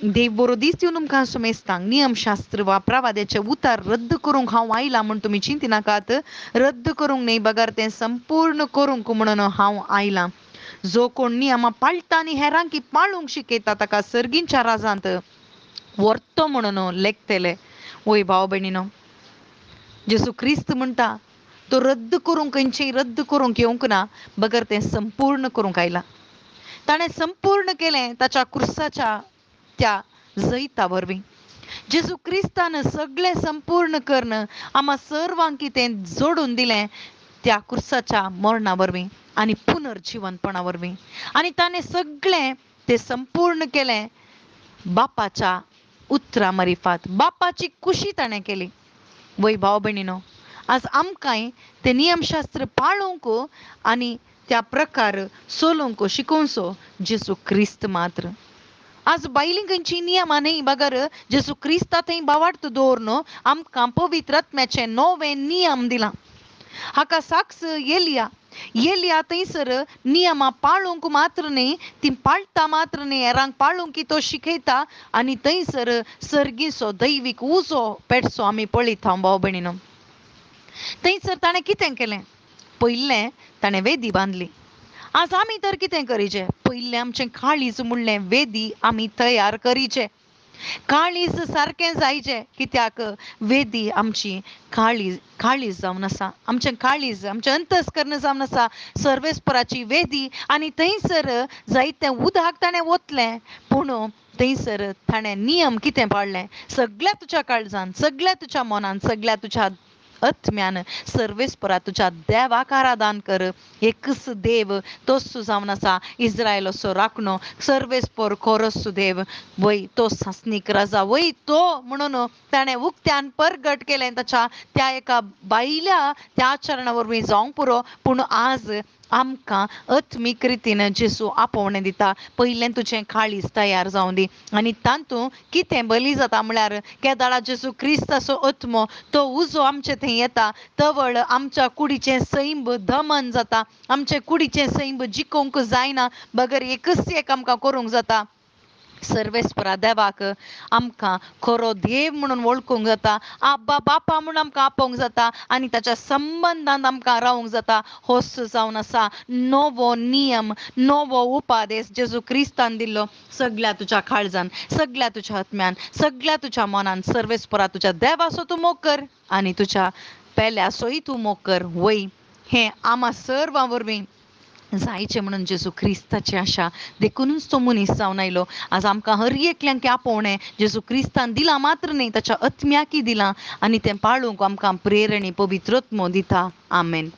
देव बरो दीस दिवन तुमकां सुमेस्तांक नियमशास्त्र वापरावा तेचे उतार रद्द करूंक हांव आयलां म्हण तुमी चिंती नाकात. रद्द करूंक न्ही बगार तें संपूर्ण करूंक म्हणून हांव आयलां. जो कोण नियमां पाळटा आनी हेरांकी पाळूंक शिकयता ताका सर्गींच्या राजांत व्हरतो म्हणून लेखतले. वय भाव भयणीनो, जेसू क्रिस्त म्हणटा तो रद्द करूंक खंयचेंय रद्द करूंक येवंक ना, बगर तें संपूर्ण करूंक आयलां. ताणें संपूर्ण केलें ताच्या क्रुसाच्या त्या जैता वरवीं. जेजू क्रिस्तान सगळें संपूर्ण करून आम्हा सर्वांक कितें जोडून दिलें त्या क्रुसाच्या मरणा वरवीं आनी पुनर्जिवनपणा वरवीं. आनी ताणें सगळें तें संपूर्ण केलें बापाच्या उतरां मारिफात. बापाची खुशी ताणें केली. वय भाव भयणीनो, आज आमकांय तें नियमशास्त्र पाळूंक आनी त्या प्रकार चलूंक शिकोवचो जेसू क्रिस्त मात्र. आज बायलीं खंयची नियमां न्ही बगर जेसू क्रिस्ता थंय बावार्थ दवरून आमकां पवित्र आत्म्याचे नवे नियम दिला. हाका साक्ष येलिया थंयसर नियमां पाळूंक मात्र न्ही, ती पाळटा मात्र न्ही, हेरांक पाळूंक तो शिकयता आनी थंयसर सर्गीचो दैवीक उजो पेटसो आमी पळयता भाव भयणीनो. थंयसर ताणें कितें केलें? पयलें ताणें वेदी बांदली. आज आमी तर कितें करीचें? पयलें आमचें काळीज म्हणलें वेदी आमी तयार करीचे. काळीज सारकें जायचें, कित्याक वेदी आमची काळीज जावन आसा. आमचें काळीज आमचें अंतस्करण जावन आसा सर्वेस्पराची वेदी. आनी थंयसर जायतें उदक ताणें ओतलें, पूण थंयसर ताणें नियम कितें पाळलें? सगळ्या तुज्या काळजान, सगळ्या तुज्या मनान, सगळ्या तुज्या आत्म्यान सर्वेस्परा तुज्या देवाक आराधन कर. एकच देव तोच जावन आसा इस्रायलाचो राखणो, सर्वेस्पर खरोच देव. वय तो सासनीक राजा, वय तो म्हणून ताणें उक्त्यान परगट केलें ताच्या त्या एका बायल्या त्या आचरणा वरवीं जावंक पुरो. पूण आज आमकां आत्मीक रितीन जेसू आपोवणें दिता. पयलें तुजें काळीज तयार जावं दी आनी तातूंत कितें बली जाता म्हळ्यार केदाळा जेसू क्रिस्ताचो आत्मो तो उजो आमचे थंय येता. तवळ आमच्या कुडीचें सैम दमन जाता. आमचे कुडीचें सैम जिखोवंक जायना, बगर एकच एक आमकां करूंक जाता. सर्वेस्परा देवाक आमकां खरो देव म्हणून वळखूंक जाता, आब्बा बापा म्हणून आमकां आपोवंक जाता आनी ताच्या संबंदांत आमकां रावंक जाता. होच जावन आसा नवो नियम, नवो उपादेश जेजू क्रिस्तान दिल्लो. सगळ्या तुज्या काळजान, सगळ्या तुज्या आत्म्यान, सगळ्या तुज्या मनान सर्वेस्परा तुज्या देवाचो तूं मोग कर आनी तुज्या पेल्याचोय तूं मोग कर. वय हें आम्हा सर्वां वरवीं जायचें म्हणून जेजू क्रिस्ताची आशा देखूनच तो मनीस जावन आयलो. आज आमकां हर एकल्यांक आपोवणें जेजू क्रिस्तान दिलां मात्र न्ही, ताच्या आत्म्याकय दिलां आनी तें पाळूंक आमकां प्रेरणी पवित्र आत्मो दिता. आमेन.